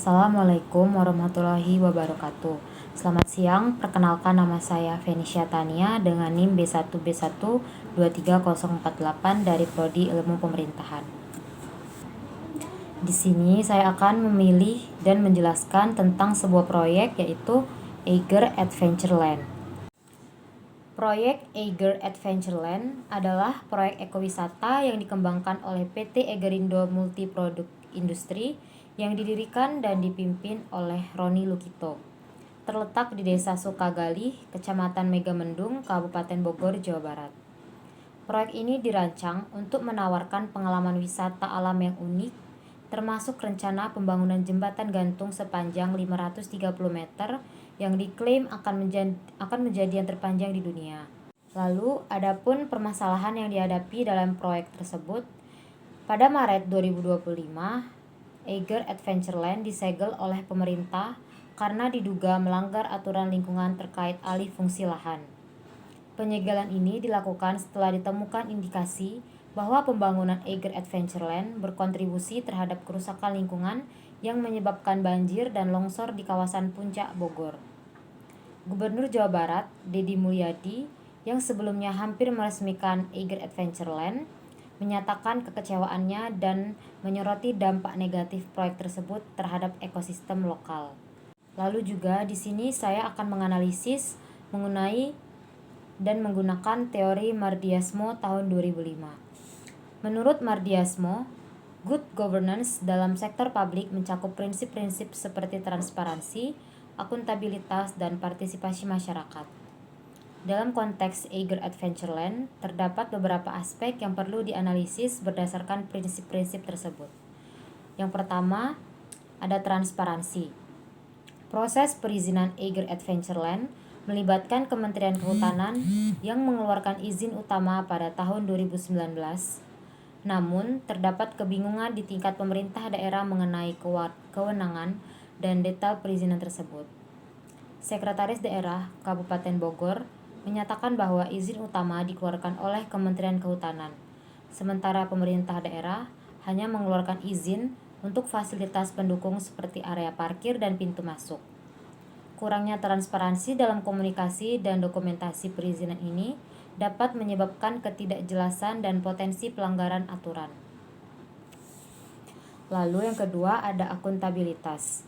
Assalamualaikum warahmatullahi wabarakatuh. Selamat siang, perkenalkan nama saya Venesia Tania dengan NIM B1B1 23048 dari Prodi Ilmu Pemerintahan. Di sini saya akan memilih dan menjelaskan tentang sebuah proyek yaitu Eiger Adventureland. Proyek Eiger Adventureland adalah proyek ekowisata yang dikembangkan oleh PT Eigerindo Multiproduk Industri yang didirikan dan dipimpin oleh Roni Lukito. Terletak di Desa Sukagali, Kecamatan Megamendung, Kabupaten Bogor, Jawa Barat. Proyek ini dirancang untuk menawarkan pengalaman wisata alam yang unik, termasuk rencana pembangunan jembatan gantung sepanjang 530 meter yang diklaim akan menjadi yang terpanjang di dunia. Lalu, adapun permasalahan yang dihadapi dalam proyek tersebut, pada Maret 2025, Eiger Adventureland disegel oleh pemerintah karena diduga melanggar aturan lingkungan terkait alih fungsi lahan. Penyegelan ini dilakukan setelah ditemukan indikasi bahwa pembangunan Eiger Adventureland berkontribusi terhadap kerusakan lingkungan yang menyebabkan banjir dan longsor di kawasan Puncak Bogor. Gubernur Jawa Barat, Deddy Mulyadi, yang sebelumnya hampir meresmikan Eiger Adventureland, menyatakan kekecewaannya dan menyoroti dampak negatif proyek tersebut terhadap ekosistem lokal. Lalu juga di sini saya akan menganalisis mengenai dan menggunakan teori Mardiasmo tahun 2005. Menurut Mardiasmo, good governance dalam sektor publik mencakup prinsip-prinsip seperti transparansi, akuntabilitas, dan partisipasi masyarakat. Dalam konteks Eiger Adventureland, terdapat beberapa aspek yang perlu dianalisis berdasarkan prinsip-prinsip tersebut. Yang pertama, ada transparansi. Proses perizinan Eiger Adventureland melibatkan Kementerian Kehutanan yang mengeluarkan izin utama pada tahun 2019. Namun, terdapat kebingungan di tingkat pemerintah daerah mengenai kewenangan dan detail perizinan tersebut. Sekretaris Daerah Kabupaten Bogor menyatakan bahwa izin utama dikeluarkan oleh Kementerian Kehutanan, sementara pemerintah daerah hanya mengeluarkan izin untuk fasilitas pendukung seperti area parkir dan pintu masuk. Kurangnya transparansi dalam komunikasi dan dokumentasi perizinan ini dapat menyebabkan ketidakjelasan dan potensi pelanggaran aturan. Lalu yang kedua ada akuntabilitas.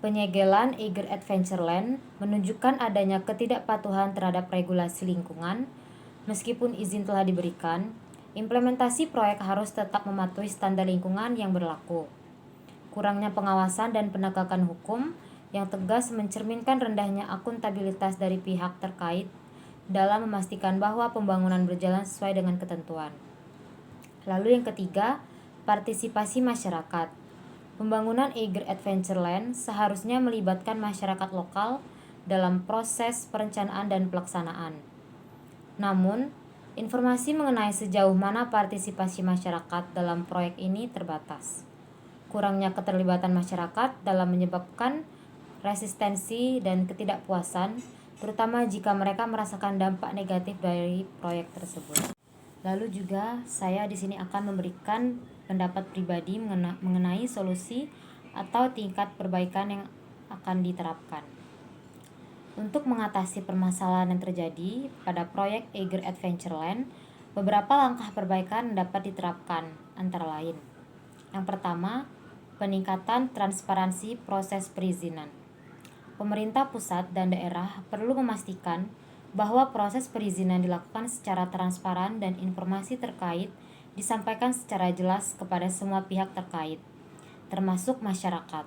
Penyegelan Eiger Adventureland menunjukkan adanya ketidakpatuhan terhadap regulasi lingkungan. Meskipun izin telah diberikan, implementasi proyek harus tetap mematuhi standar lingkungan yang berlaku. Kurangnya pengawasan dan penegakan hukum yang tegas mencerminkan rendahnya akuntabilitas dari pihak terkait dalam memastikan bahwa pembangunan berjalan sesuai dengan ketentuan. Lalu yang ketiga, partisipasi masyarakat. Pembangunan Eiger Adventureland seharusnya melibatkan masyarakat lokal dalam proses perencanaan dan pelaksanaan. Namun, informasi mengenai sejauh mana partisipasi masyarakat dalam proyek ini terbatas. Kurangnya keterlibatan masyarakat dalam menyebabkan resistensi dan ketidakpuasan, terutama jika mereka merasakan dampak negatif dari proyek tersebut. Lalu juga saya di sini akan memberikan pendapat pribadi mengenai solusi atau tingkat perbaikan yang akan diterapkan. Untuk mengatasi permasalahan yang terjadi pada proyek Eiger Adventureland, beberapa langkah perbaikan dapat diterapkan, antara lain. Yang pertama, peningkatan transparansi proses perizinan. Pemerintah pusat dan daerah perlu memastikan bahwa proses perizinan dilakukan secara transparan dan informasi terkait disampaikan secara jelas kepada semua pihak terkait, termasuk masyarakat.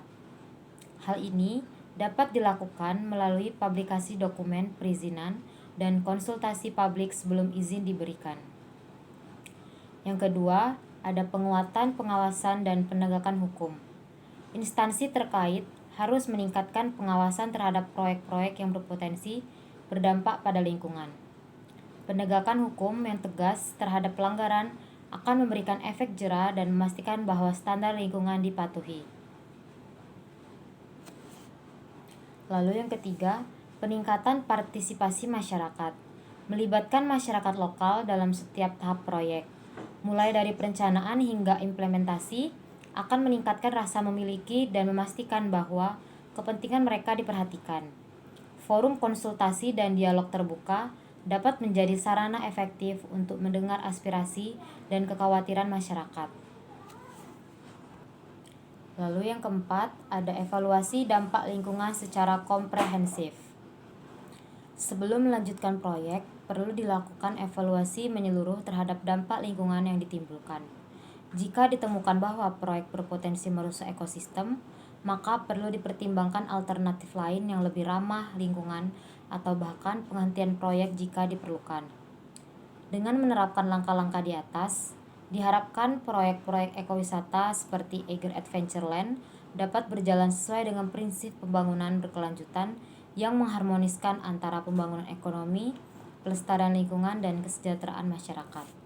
Hal ini dapat dilakukan melalui publikasi dokumen perizinan dan konsultasi publik sebelum izin diberikan. Yang kedua, ada penguatan pengawasan dan penegakan hukum. Instansi terkait harus meningkatkan pengawasan terhadap proyek-proyek yang berpotensi berdampak pada lingkungan. Penegakan hukum yang tegas terhadap pelanggaran akan memberikan efek jera dan memastikan bahwa standar lingkungan dipatuhi. Lalu yang ketiga, peningkatan partisipasi masyarakat. Melibatkan masyarakat lokal dalam setiap tahap proyek, mulai dari perencanaan hingga implementasi, akan meningkatkan rasa memiliki dan memastikan bahwa kepentingan mereka diperhatikan. Forum konsultasi dan dialog terbuka dapat menjadi sarana efektif untuk mendengar aspirasi dan kekhawatiran masyarakat. Lalu yang keempat, ada evaluasi dampak lingkungan secara komprehensif. Sebelum melanjutkan proyek, perlu dilakukan evaluasi menyeluruh terhadap dampak lingkungan yang ditimbulkan. Jika ditemukan bahwa proyek berpotensi merusak ekosistem, maka perlu dipertimbangkan alternatif lain yang lebih ramah lingkungan atau bahkan penghentian proyek jika diperlukan. Dengan menerapkan langkah-langkah di atas, diharapkan proyek-proyek ekowisata seperti Eiger Adventureland dapat berjalan sesuai dengan prinsip pembangunan berkelanjutan yang mengharmoniskan antara pembangunan ekonomi, pelestarian lingkungan, dan kesejahteraan masyarakat.